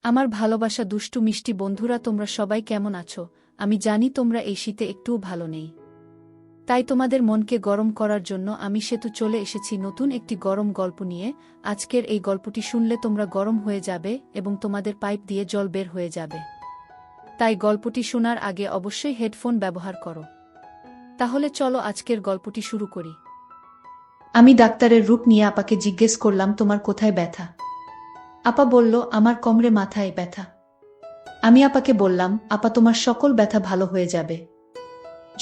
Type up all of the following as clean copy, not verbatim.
আমার ভালোবাসা দুষ্টু মিষ্টি বন্ধুরা, তোমরা সবাই কেমন আছো? আমি জানি তোমরা এই শীতে একটুও ভালো নেই। তাই তোমাদের মনকে গরম করার জন্য আমি সেতু চলে এসেছি নতুন একটি গরম গল্প নিয়ে। আজকের এই গল্পটি শুনলে তোমরা গরম হয়ে যাবে এবং তোমাদের পাইপ দিয়ে জল বের হয়ে যাবে। তাই গল্পটি শোনার আগে অবশ্যই হেডফোন ব্যবহার করো। তাহলে চলো আজকের গল্পটি শুরু করি। আমি ডাক্তারের রূপ নিয়ে আপাকে জিজ্ঞেস করলাম, তোমার কোথায় ব্যথা? আপা বলল, আমার কোমরে মাথায় ব্যথা। আমি আপাকে বললাম, আপা তোমার সকল ব্যথা ভালো হয়ে যাবে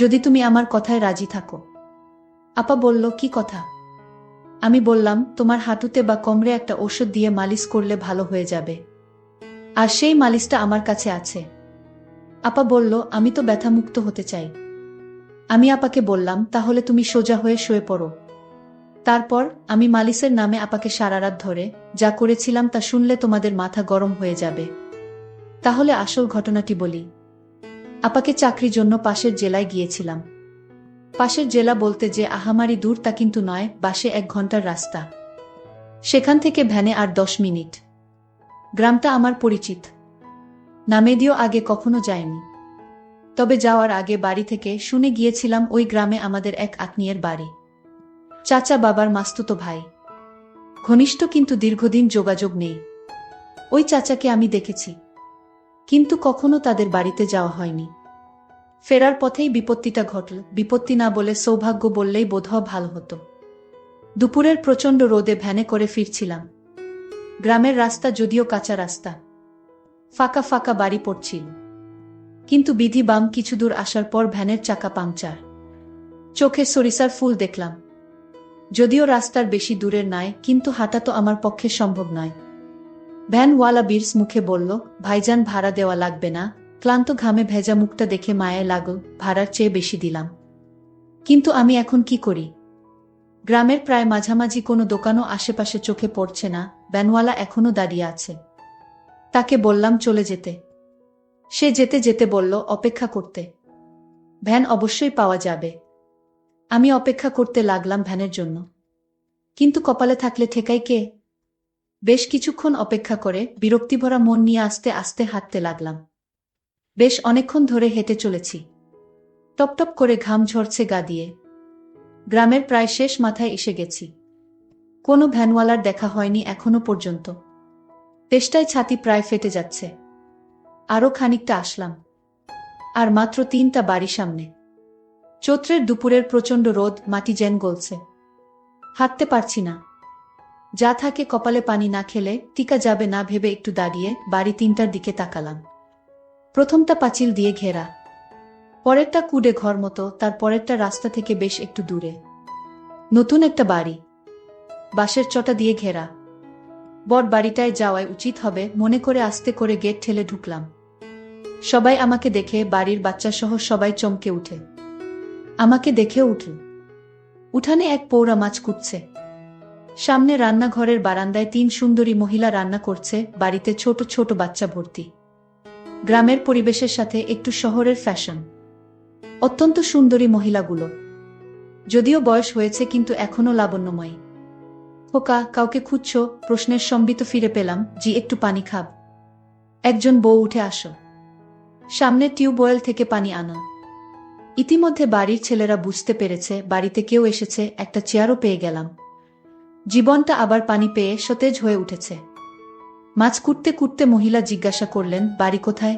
যদি তুমি আমার কথায় রাজি থাকো। আপা বলল, কি কথা? আমি বললাম, তোমার হাঁটুতে বা কোমরে একটা ওষুধ দিয়ে মালিশ করলে ভালো হয়ে যাবে, আর সেই মালিশটা আমার কাছে আছে। আপা বলল, আমি তো ব্যথামুক্ত হতে চাই। আমি আপাকে বললাম, তাহলে তুমি সোজা হয়ে শুয়ে পড়ো। তারপর আমি মালিশের নামে আপাকে সারা রাত ধরে যা করেছিলাম তা শুনলে তোমাদের মাথা গরম হয়ে যাবে। তাহলে আসল ঘটনাটি বলি। আপাকে চাকরির জন্য পাশের জেলায় গিয়েছিলাম। পাশের জেলা বলতে যে আহামারি দূর তা কিন্তু নয়, বাসে 1 ঘন্টার রাস্তা। সেখান থেকে ভ্যানে আর 10 মিনিট। গ্রামটা আমার পরিচিত, নামেদিও আগে কখনো যায়নি। তবে যাওয়ার আগে বাড়ি থেকে শুনে গিয়েছিলাম ওই গ্রামে আমাদের এক আত্মীয়ের বাড়ি। চাচা বাবার মাস্তুতো ভাই, ঘনিষ্ঠ কিন্তু দীর্ঘদিন যোগাযোগ নেই। ওই চাচাকে আমি দেখেছি, কিন্তু কখনো তাদের বাড়িতে যাওয়া হয়নি। ফেরার পথেই বিপত্তিটা ঘটল। বিপত্তি না বলে সৌভাগ্য বললেই বোধহয় ভালো হতো। দুপুরের প্রচণ্ড রোদে ভ্যানে করে ফিরছিলাম। গ্রামের রাস্তা যদিও কাঁচা রাস্তা, ফাঁকা ফাঁকা বাড়ি পড়ছিল, কিন্তু বিধি বাম কিছু দূর আসার পর ভ্যানের চাকা পাংচার। চোখে সরিষার ফুল দেখলাম। যদিও রাস্তার বেশি দূরের নয়, কিন্তু হাঁটা তো আমার পক্ষে সম্ভব নয়। ভ্যানওয়ালা বিরস মুখে বলল, ভাইজান ভাড়া দেওয়া লাগবে না। ক্লান্ত ঘামে ভেজা মুখটা দেখে মায়া লাগল, ভাড়ার চেয়ে বেশি দিলাম। কিন্তু আমি এখন কি করি? গ্রামের প্রায় মাঝামাঝি কোনো দোকানও আশেপাশে চোখে পড়ছে না। ভ্যানওয়ালা এখনো দাঁড়িয়ে আছে। তাকে বললাম চলে যেতে। সে যেতে যেতে বলল, অপেক্ষা করতে। ভ্যান অবশ্যই পাওয়া যাবে। আমি অপেক্ষা করতে লাগলাম ভ্যানের জন্য, কিন্তু কপালে থাকলে ঠেকাই কে? বেশ কিছুক্ষণ অপেক্ষা করে বিরক্তিভরা মন নিয়ে আস্তে আস্তে হাঁটতে লাগলাম। বেশ অনেকক্ষণ ধরে হেঁটে চলেছি। টপটপ করে ঘাম ঝরছে গা দিয়ে। গ্রামের প্রায় শেষ মাথায় এসে গেছি। কোনো ভ্যানওয়ালার দেখা হয়নি এখনো পর্যন্ত। তেষ্টায় ছাতি প্রায় ফেটে যাচ্ছে। আরও খানিকটা আসলাম, আর মাত্র 3টা বাড়ি সামনে। চৈত্রের দুপুরের প্রচণ্ড রোদ, মাটি যেন গলছে। হাঁটতে পারছি না। যা থাকে কপালে পানি না খেলে টিকা যাবে না ভেবে একটু দাঁড়িয়ে বাড়ি 3টার দিকে তাকালাম। প্রথমটা পাঁচিল দিয়ে ঘেরা, পরেরটা কুডে ঘর মতো, তার পরেরটা রাস্তা থেকে বেশ একটু দূরে। নতুন একটা বাড়ি, বাঁশের চটা দিয়ে ঘেরা। বট বাড়িটায় যাওয়াই উচিত হবে মনে করে আস্তে করে গেট ঠেলে ঢুকলাম। সবাই আমাকে দেখে, বাড়ির বাচ্চাসহ সবাই চমকে উঠে। আমাকে দেখেও উঠল। উঠানে এক পৌরা মাছ কুটছে। সামনে রান্নাঘরের বারান্দায় 3 সুন্দরী মহিলা রান্না করছে। বাড়িতে ছোট ছোট বাচ্চা ভর্তি। গ্রামের পরিবেশের সাথে একটু শহরের ফ্যাশন। অত্যন্ত সুন্দরী মহিলাগুলো, যদিও বয়স হয়েছে কিন্তু এখনো লাবণ্যময়ী। খোকা, কাউকে খুঁজছ? প্রশ্নের সম্বিত ফিরে পেলাম, জি, একটু পানি খাব। একজন বউ, উঠে আসো, সামনে টিউবওয়েল থেকে পানি আনো। ইতিমধ্যে বাড়ির ছেলেরা বুঝতে পেরেছে বাড়িতে কেউ এসেছে। একটা চেয়ারও পেয়ে গেলাম। জীবনটা আবার পানি পেয়ে সতেজ হয়ে উঠেছে। মাছ কুটতে কুটতে মহিলা জিজ্ঞাসা করলেন, বাড়ি কোথায়?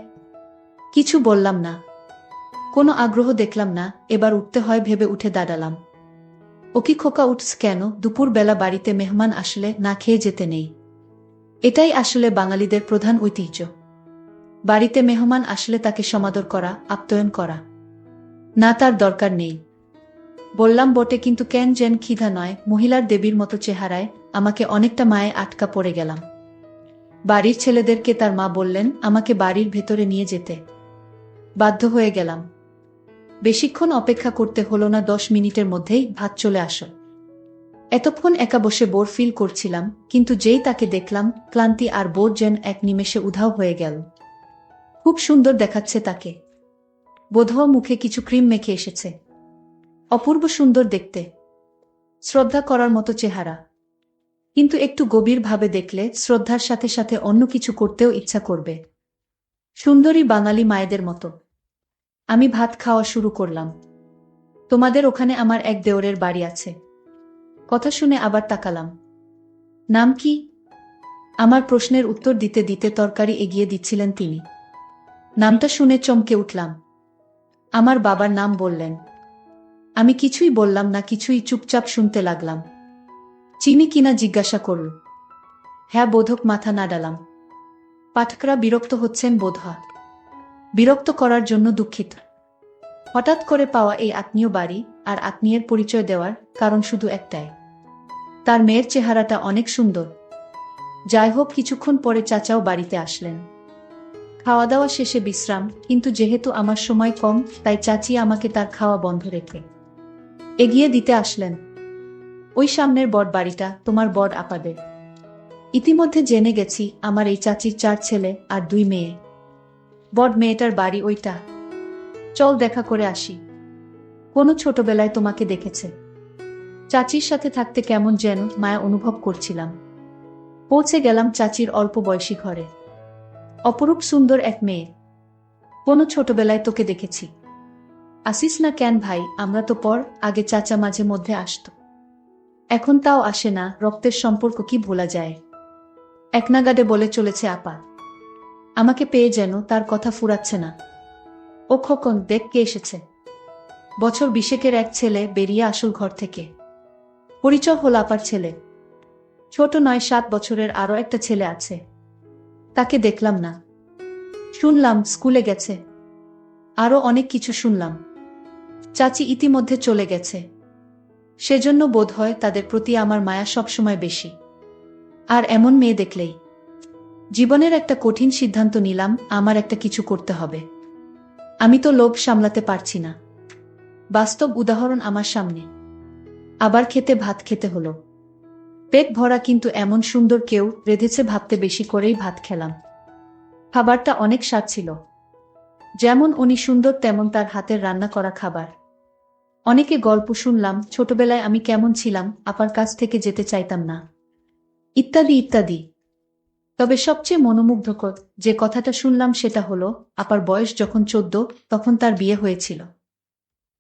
কিছু বললাম না। কোনো আগ্রহ দেখলাম না। এবার উঠতে হয় ভেবে উঠে দাঁড়ালাম। ও কি খোকা, উঠস কেন? দুপুরবেলা বাড়িতে মেহমান আসলে না খেয়ে যেতে নেই। এটাই আসলে বাঙালিদের প্রধান ঐতিহ্য। বাড়িতে মেহমান আসলে তাকে সমাদর করা, আপ্যায়ন করা। না, তার দরকার নেই। বললাম বটে, কিন্তু কেন যেন ক্ষিধা নয়। মহিলার দেবীর মতো চেহারায় আমাকে অনেকটা মায়ে আটকা পড়ে গেলাম। বাড়ির ছেলেদেরকে তার মা বললেন আমাকে বাড়ির ভেতরে নিয়ে যেতে। বাধ্য হয়ে গেলাম। বেশিক্ষণ অপেক্ষা করতে হলো না, 10 মিনিটের মধ্যেই ভাত চলে আসো। এতক্ষণ একা বসে বোর ফিল করছিলাম, কিন্তু যেই তাকে দেখলাম, ক্লান্তি আর বোর যেন এক নিমেষে উধাও হয়ে গেল। খুব সুন্দর দেখাচ্ছে তাকে। বোধহয় মুখে কিছু ক্রিম মেখে এসেছে। অপূর্ব সুন্দর দেখতে, শ্রদ্ধা করার মতো চেহারা। কিন্তু একটু গভীরভাবে দেখলে শ্রদ্ধার সাথে সাথে অন্য কিছু করতেও ইচ্ছা করবে। সুন্দরী বাঙালি মায়েদের মতো। আমি ভাত খাওয়া শুরু করলাম। তোমাদের ওখানে আমার এক দেওরের বাড়ি আছে। কথা শুনে আবার তাকালাম। নাম কি? আমার প্রশ্নের উত্তর দিতে দিতে তরকারি এগিয়ে দিচ্ছিলেন তিনি। নামটা শুনে চমকে উঠলাম। আমার বাবার নাম বললেন। আমি কিছুই বললাম না, কিছুই চুপচাপ শুনতে লাগলাম। চিনি কিনা জিজ্ঞাসা করল। হ্যাঁ বোধক মাথা নাড়ালাম। পাঠকরা বিরক্ত হচ্ছেন বোধহয়। বিরক্ত করার জন্য দুঃখিত। হঠাৎ করে পাওয়া এই আত্মীয় বাড়ি আর আত্মীয়ের পরিচয় দেওয়ার কারণ শুধু একটাই। তার মেয়ের চেহারাটা অনেক সুন্দর। যাই হোক, কিছুক্ষণ পরে চাচাও বাড়িতে আসলেন। খাওয়া দাওয়া শেষে বিশ্রাম, কিন্তু যেহেতু আমার সময় কম তাই চাচি আমাকে তার খাওয়া বন্ধ রেখে এগিয়ে দিতে আসলেন। ওই সামনের বড় বাড়িটা তোমার বড় আপাদের। ইতিমধ্যে জেনে গেছি আমার এই চাচির 4 ছেলে আর 2 মেয়ে। বড় মেয়েটার বাড়ি ওইটা। চল দেখা করে আসি। কোনো ছোটবেলায় তোমাকে দেখেছে। চাচির সাথে থাকতে কেমন যেন মায়া অনুভব করছিলাম। পৌঁছে গেলাম চাচির অল্প বয়সী ঘরে। অপরূপ সুন্দর এক মেয়ে। কোনো ছোটবেলায় তোকে দেখেছি। আসিস না কেন ভাই? আমরা তো পর আগে চাচা মাঝে মধ্যে আসতো। এখন তাও আসে না। রক্তের সম্পর্ক কি ভোলা যায়? একনাগাড়ে বলে চলেছে আপা। আমাকে পেয়ে যেন তার কথা ফুরাচ্ছে না। ও খোকন, দেখ কে এসেছে। বছর 20 এক ছেলে বেরিয়ে আসল ঘর থেকে। পরিচয় হল আপার ছেলে। ছোট নয়, 7 বছরের আরো একটা ছেলে আছে। তাকে দেখলাম না। শুনলাম স্কুলে গেছে। আরো অনেক কিছু শুনলাম। চাচি ইতিমধ্যে চলে গেছে। সেজন্য বোধহয় তাদের প্রতি আমার মায়া সবসময় বেশি। আর এমন মেয়ে দেখলেই জীবনের একটা কঠিন সিদ্ধান্ত নিলাম, আমার একটা কিছু করতে হবে। আমি তো লোভ সামলাতে পারছি না। বাস্তব উদাহরণ আমার সামনে। আবার খেতে ভাত খেতে হলো। পেট ভরা, কিন্তু এমন সুন্দর কেউ রেঁধেছে ভাবতে বেশি করেই ভাত খেলাম। খাবারটা অনেক স্বাদ ছিল। যেমন উনি সুন্দর তেমন তার হাতের রান্না করা খাবার। অনেকে গল্প শুনলাম, ছোটবেলায় আমি কেমন ছিলাম, আপার কাছ থেকে যেতে চাইতাম না, ইত্যাদি ইত্যাদি। তবে সবচেয়ে মনোমুগ্ধকর যে কথাটা শুনলাম সেটা হলো, আপার বয়স যখন 14 তখন তার বিয়ে হয়েছিল।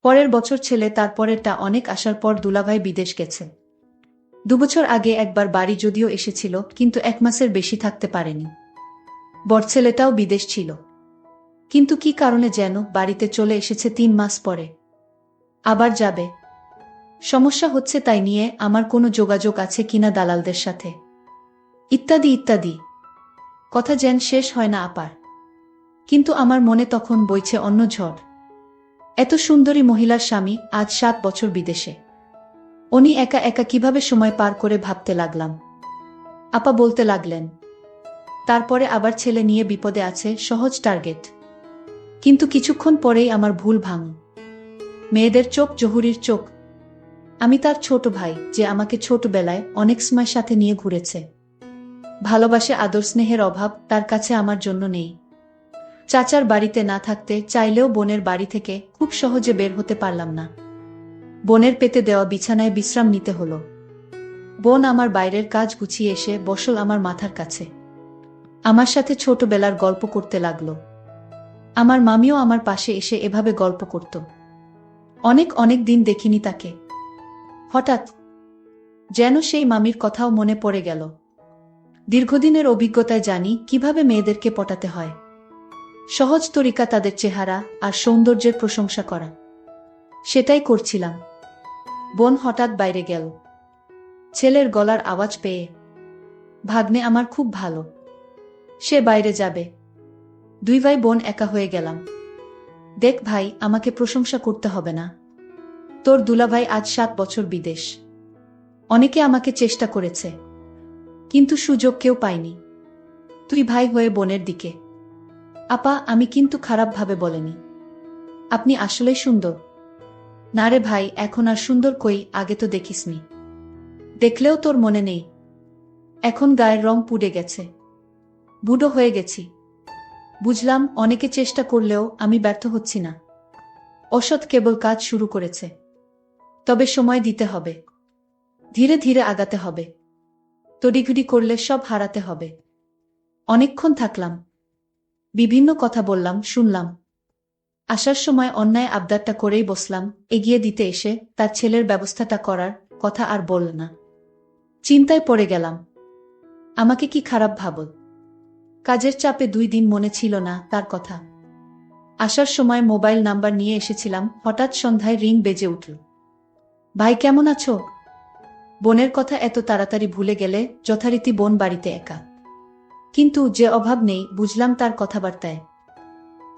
পরের বছর ছেলে, তারপরেরটা অনেক আসার পর দুলাভাই বিদেশ গেছে। 2 বছর আগে একবার বাড়ি যদিও এসেছিল, কিন্তু 1 মাসের বেশি থাকতে পারেনি। বড় ছেলেটাও বিদেশ ছিল, কিন্তু কি কারণে যেন বাড়িতে চলে এসেছে 3 মাস পরে। আবার যাবে। সমস্যা হচ্ছে তাই নিয়ে আমার কোনো যোগাযোগ আছে কিনা দালালদের সাথে, ইত্যাদি ইত্যাদি। কথা যেন শেষ হয় না আপার। কিন্তু আমার মনে তখন বইছে অন্য ঝড়। এত সুন্দরী মহিলার স্বামী আজ 7 বছর বিদেশে। উনি একা একা কিভাবে সময় পার করে ভাবতে লাগলাম। আপা বলতে লাগলেন, তারপরে আবার ছেলে নিয়ে বিপদে আছে, সহজ টার্গেট। কিন্তু কিছুক্ষণ পরেই আমার ভুল ভাঙল। মেয়েদের চোখ জহুরির চোখ। আমি তার ছোট ভাই, যে আমাকে ছোটবেলায় অনেক সময় সাথে নিয়ে ঘুরেছে। ভালোবাসে, আদর স্নেহের অভাব তার কাছে আমার জন্য নেই। চাচার বাড়িতে না থাকতে চাইলেও বোনের বাড়ি থেকে খুব সহজে বের হতে পারলাম না। বোনের পেতে দেওয়া বিছানায় বিশ্রাম নিতে হলো। বোন আমার বাইরের কাজ গুছিয়ে এসে বসল আমার মাথার কাছে। আমার সাথে ছোটবেলার গল্প করতে লাগলো। আমার মামিও আমার পাশে এসে এভাবে গল্প করত। অনেক অনেক দিন দেখিনি তাকে। হঠাৎ যেন সেই মামির কথাও মনে পড়ে গেল। দীর্ঘদিনের অভিজ্ঞতায় জানি কিভাবে মেয়েদেরকে পটাতে হয়। সহজ তরিকা তাদের চেহারা আর সৌন্দর্যের প্রশংসা করা। সেটাই করছিলাম। বোন হঠাৎ বাইরে গেল। ছেলের গলার আওয়াজ পেয়ে। ভাগ্নে আমার খুব ভালো, সে বাইরে যাবে। 2 ভাই বোন একা হয়ে গেলাম। দেখ ভাই, আমাকে প্রশংসা করতে হবে না। তোর দুলাভাই আজ 7 বছর বিদেশ। অনেকে আমাকে চেষ্টা করেছে, কিন্তু সুযোগ কেউ পায়নি। তুই ভাই হয়ে বোনের দিকে। আপা, আমি কিন্তু খারাপভাবে বলেনি। আপনি আসলেই সুন্দর। না রে ভাই, এখন আর সুন্দর কই, আগে তো দেখিসনি। দেখলেও তোর মনে নেই। এখন গায়ের রং পুড়ে গেছে। বুড়ো হয়ে গেছি। বুঝলাম, অনেকে চেষ্টা করলেও আমি ব্যর্থ হচ্ছি না। অসৎ কেবল কাজ শুরু করেছে। তবে সময় দিতে হবে। ধীরে ধীরে আগাতে হবে। তড়িঘড়ি করলে সব হারাতে হবে। অনেকক্ষণ থাকলাম, বিভিন্ন কথা বললাম, শুনলাম। আসার সময় অন্যায় আবদারটা করেই বসলাম। এগিয়ে দিতে এসে তার ছেলের ব্যবস্থাটা করার কথা আর বলল না। চিন্তায় পড়ে গেলাম, আমাকে কি খারাপ ভাবল? কাজের চাপে 2 দিন মনে ছিল না তার কথা। আসার সময় মোবাইল নাম্বার নিয়ে এসেছিলাম, হঠাৎ সন্ধ্যায় রিং বেজে উঠল। ভাই কেমন আছো? বোনের কথা এত তাড়াতাড়ি ভুলে গেলে? যথারীতি বোন বাড়িতে একা, কিন্তু যে অভাব নেই বুঝলাম তার কথাবার্তায়।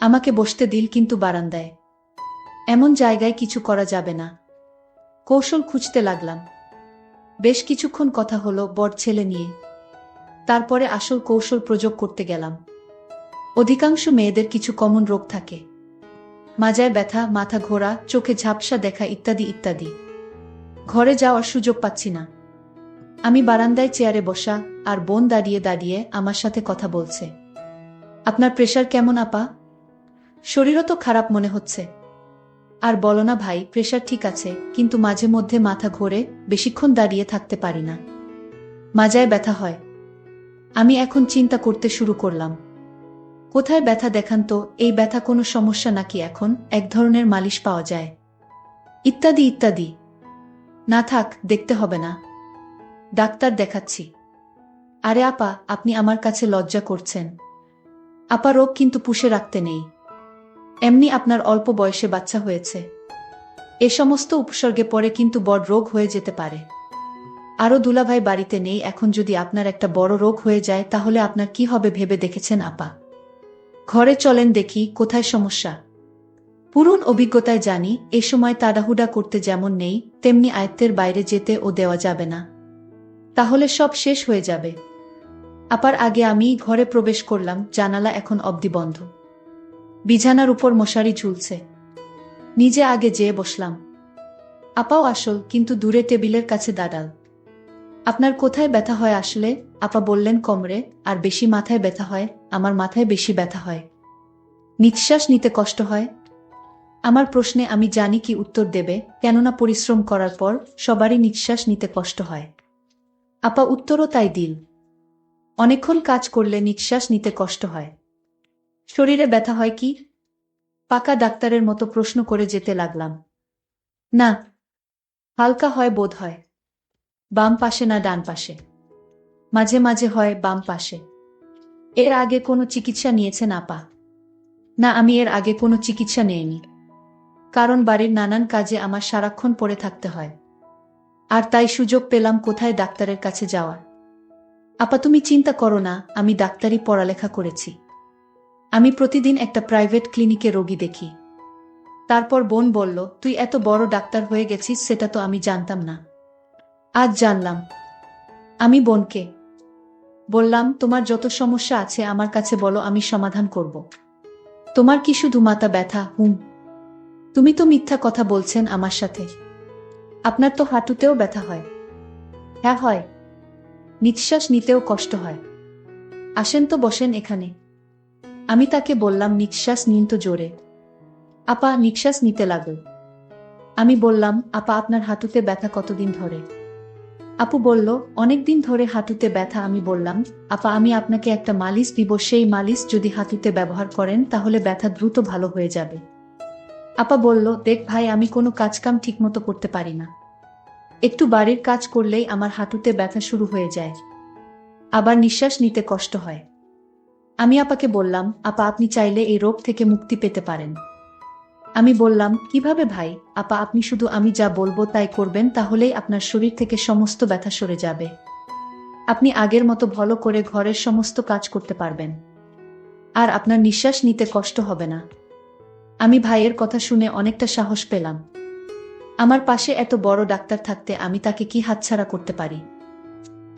আমাকে বসতে দিল, কিন্তু বারান্দায়, এমন জায়গায় কিছু করা যাবে না। কৌশল খুঁজতে লাগলাম। বেশ কিছুক্ষণ কথা হলো বড় ছেলে নিয়ে। তারপরে আসল কৌশল প্রয়োগ করতে গেলাম। অধিকাংশ মেয়েদের কিছু কমন রোগ থাকে, মাজায় ব্যথা, মাথা ঘোরা, চোখে ঝাপসা দেখা ইত্যাদি ইত্যাদি। ঘরে যাওয়ার সুযোগ পাচ্ছি না। আমি বারান্দায় চেয়ারে বসা, আর বোন দাঁড়িয়ে দাঁড়িয়ে আমার সাথে কথা বলছে। আপনার প্রেশার কেমন আপা? শরীরও তো খারাপ মনে হচ্ছে। আর বলো না ভাই, প্রেশার ঠিক আছে, কিন্তু মাঝে মধ্যে মাথা ঘোরে, বেশিক্ষণ দাঁড়িয়ে থাকতে পারি না, মাজায় ব্যথা হয়। আমি এখন চিন্তা করতে শুরু করলাম, কোথায় ব্যথা দেখান তো, এই ব্যথা কোনো সমস্যা নাকি এখন এক ধরনের মালিশ পাওয়া যায়, ইত্যাদি ইত্যাদি। না থাক, দেখতে হবে না, ডাক্তার দেখাচ্ছি। আরে আপা, আপনি আমার কাছে লজ্জা করছেন। আপা, রোগ কিন্তু পুষে রাখতে নেই। এমনি আপনার অল্প বয়সে বাচ্চা হয়েছে, এ সমস্ত উপসর্গে পরে কিন্তু বড় রোগ হয়ে যেতে পারে। আরও দুলাভাই বাড়িতে নেই, এখন যদি আপনার একটা বড় রোগ হয়ে যায় তাহলে আপনার কি হবে ভেবে দেখেছেন আপা? ঘরে চলেন দেখি কোথায় সমস্যা। পুরন অভিজ্ঞতায় জানি এ সময় তাড়াহুড়া করতে যেমন নেই, তেমনি আয়ত্তের বাইরে যেতে ও দেওয়া যাবে না, তাহলে সব শেষ হয়ে যাবে। আপার আগে আমি ঘরে প্রবেশ করলাম। জানালা এখন অবধি বন্ধ, বিছানার উপর মশারি ঝুলছে। নিজে আগে যেয়ে বসলাম। আপাও আসল, কিন্তু দূরে টেবিলের কাছে দাঁড়াল। আপনার কোথায় ব্যথা হয় আসলে? আপা বললেন কোমরে, আর বেশি মাথায় ব্যথা হয়। আমার মাথায় বেশি ব্যথা হয়। নিঃশ্বাস নিতে কষ্ট হয়। আমার প্রশ্নে আমি জানি কি উত্তর দেবে, কেননা পরিশ্রম করার পর সবারই নিঃশ্বাস নিতে কষ্ট হয়। আপা উত্তরও তাই দিল, অনেকক্ষণ কাজ করলে নিঃশ্বাস নিতে কষ্ট হয়। শরীরে ব্যথা হয় কি? পাকা ডাক্তারের মতো প্রশ্ন করে যেতে লাগলাম। না, হালকা হয় বোধ হয়। বাম পাশে না ডান পাশে? মাঝে মাঝে হয় বাম পাশে। এর আগে কোনো চিকিৎসা নিয়েছেন আপা? না, আমি এর আগে কোনো চিকিৎসা নেইনি, কারণ বাড়ির নানান কাজে আমার সারাক্ষণ পড়ে থাকতে হয়, আর তাই সুযোগ পেলাম কোথায় ডাক্তারের কাছে যাওয়ার। আপা তুমি চিন্তা করো না, আমি ডাক্তারি পড়ালেখা করেছি। আমি প্রতিদিন একটা প্রাইভেট ক্লিনিকে রোগী দেখি। তারপর বোন বলল, তুই এত বড় ডাক্তার হয়ে গেছিস, সেটা তো আমি জানতাম না। আজ জানলাম। আমি বোনকে বললাম, তোমার যত সমস্যা আছে আমার কাছে বলো, আমি সমাধান করব। তোমার কি শুধু মাথা ব্যথা? তুমি তো মিথ্যা কথা বলছেন আমার সাথে। আপনার তো হাঁটুতেও ব্যথা হয়। হ্যাঁ হয়। নিঃশ্বাস নিতেও কষ্ট হয়। আসেন তো, বসেন এখানে। আমি তাকে বললাম, নিঃশ্বাস নিন তো জোরে। আপা নিঃশ্বাস নিতে লাগল। আমি বললাম, আপা আপনার হাঁটুতে ব্যথা কতদিন ধরে? আপু বলল, অনেকদিন ধরে হাঁটুতে ব্যথা। আমি বললাম, আপা আমি আপনাকে একটা মালিশ দিব, সেই মালিশ যদি হাঁটুতে ব্যবহার করেন তাহলে ব্যথা দ্রুত ভালো হয়ে যাবে। আপা বলল, দেখ ভাই, আমি কোনো কাজকাম ঠিকমতো করতে পারি না, একটু বাড়ির কাজ করলেই আমার হাঁটুতে ব্যথা শুরু হয়ে যায়, আবার নিঃশ্বাস নিতে কষ্ট হয়। আমি আপাকে বললাম, আপা আপনি চাইলে এই রোগ থেকে মুক্তি পেতে পারেন। আমি বললাম, কিভাবে ভাই? আপা আপনি শুধু আমি যা বলবো তাই করবেন, তাহলেই আপনার শরীর থেকে সমস্ত ব্যথা সরে যাবে। আপনি আগের মতো ভালো করে ঘরের সমস্ত কাজ করতে পারবেন, আর আপনার নিঃশ্বাস নিতে কষ্ট হবে না। আমি ভাইয়ের কথা শুনে অনেকটা সাহস পেলাম। আমার পাশে এত বড় ডাক্তার থাকতে আমি তাকে কি হাতছাড়া করতে পারি?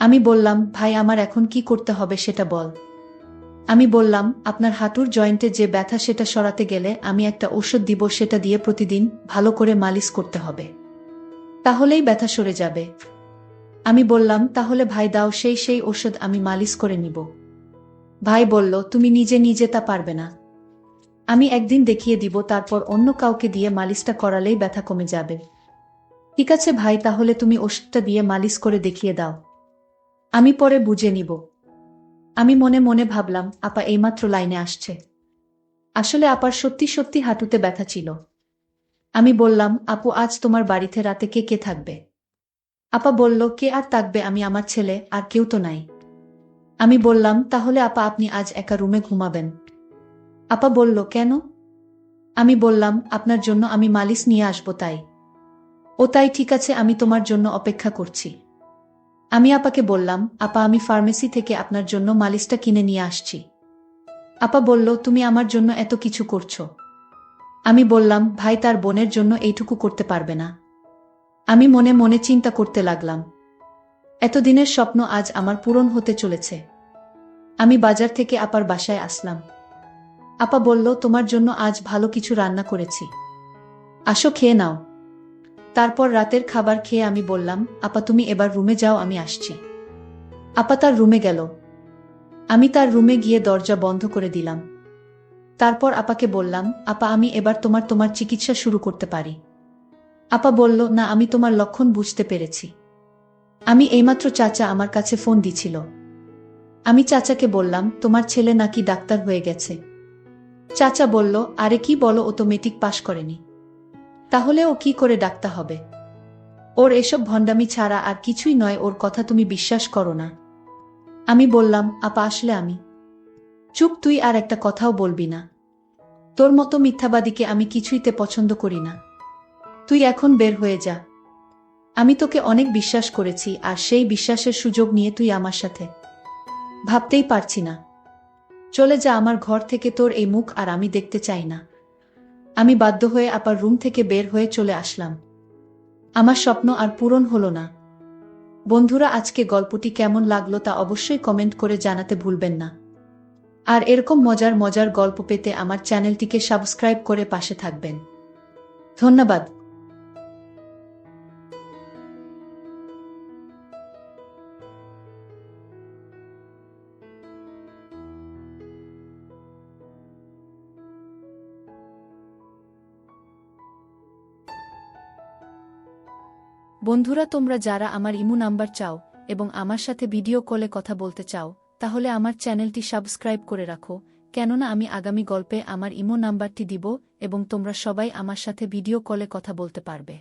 আমি বললাম, ভাই আমার এখন কি করতে হবে সেটা বল। আমি বললাম, আপনার হাঁটুর জয়েন্টে যে ব্যথা সেটা সরাতে গেলে আমি একটা ঔষধ দিব, সেটা দিয়ে প্রতিদিন ভালো করে মালিশ করতে হবে, তাহলেই ব্যথা সরে যাবে। আমি বললাম, তাহলে ভাই দাও সেই ঔষধ, আমি মালিশ করে নিব। ভাই বলল, তুমি নিজে নিজে তা পারবে না, আমি একদিন দেখিয়ে দিব, তারপর অন্য কাউকে দিয়ে মালিশটা করালেই ব্যথা কমে যাবে। ঠিক আছে ভাই, তাহলে তুমি ওষুধটা দিয়ে মালিশ করে দেখিয়ে দাও। আমি পরে বুঝে নিব। আমি মনে মনে ভাবলাম, আপা এইমাত্র লাইনে আসছে। আসলে আপার সত্যি সত্যি হাঁটুতে ব্যথা ছিল। আমি বললাম, আপু আজ তোমার বাড়িতে রাতে কে কে থাকবে? আপা বলল, কে আর থাকবে, আমি আমার ছেলে, আর কেউ তো নাই। আমি বললাম, তাহলে আপা আপনি আজ একা রুমে ঘুমাবেন? আপা বলল, কেন? আমি বললাম, আপনার জন্য আমি মালিশ নিয়ে আসবো তাই। ও তাই, ঠিক আছে, আমি তোমার জন্য অপেক্ষা করছি। আমি আপাকে বললাম, আপা আমি ফার্মেসি থেকে আপনার জন্য মালিশটা কিনে নিয়ে আসছি। আপা বলল, তুমি আমার জন্য এত কিছু করছো। আমি বললাম, ভাই তার বোনের জন্য এইটুকু করতে পারবে না? আমি মনে মনে চিন্তা করতে লাগলাম। এতদিনের স্বপ্ন আজ আমার পূরণ হতে চলেছে। আমি বাজার থেকে আপার বাসায় আসলাম। আপা বলল, তোমার জন্য আজ ভালো কিছু রান্না করেছি, আসো খেয়ে নাও। তারপর রাতের খাবার খেয়ে আমি বললাম, আপা তুমি এবার রুমে যাও, আমি আসছি। আপা তার রুমে গেল। আমি তার রুমে গিয়ে দরজা বন্ধ করে দিলাম। তারপর আপাকে বললাম, আপা আমি এবার তোমার চিকিৎসা শুরু করতে পারি? আপা বলল, না আমি তোমার লক্ষণ বুঝতে পেরেছি। আমি এইমাত্র চাচা আমার কাছে ফোন দিছিল। আমি চাচাকে বললাম, তোমার ছেলে নাকি ডাক্তার হয়ে গেছে। চাচা বলল, আরে কি বলো, ও তো মেট্রিক পাশ করেনি। তাহলে ও কি করে ডাক্তার হবে? ওর এসব ভণ্ডামি ছাড়া আর কিছুই নয়, ওর কথা তুমি বিশ্বাস করো না। আমি বললাম, আপা আসলে আমি। চুপ, তুই আর একটা কথাও বলবি না। তোর মতো মিথ্যাবাদীকে আমি কিছুইতে পছন্দ করি না। তুই এখন বের হয়ে যা। আমি তোকে অনেক বিশ্বাস করেছি, আর সেই বিশ্বাসের সুযোগ নিয়ে তুই আমার সাথে। ভাবতেই পারছি না। চলে যা আমার ঘর থেকে, তোর এই মুখ আর আমি দেখতে চাই না। আমি বাধ্য হয়ে আপার রুম থেকে বের হয়ে চলে আসলাম। আমার স্বপ্ন আর পূরণ হলো না। বন্ধুরা, আজকে গল্পটি কেমন লাগলো তা অবশ্যই কমেন্ট করে জানাতে ভুলবেন না। আর এরকম মজার মজার গল্প পেতে আমার চ্যানেলটিকে সাবস্ক্রাইব করে পাশে থাকবেন। ধন্যবাদ। বন্ধুরা, তোমরা যারা আমার ইমো নাম্বার চাও এবং আমার সাথে ভিডিও কলে কথা বলতে চাও, তাহলে আমার চ্যানেলটি সাবস্ক্রাইব করে রাখো, কেননা আমি আগামী গল্পে আমার ইমো নাম্বারটি দিব এবং তোমরা সবাই আমার সাথে ভিডিও কলে কথা বলতে পারবে।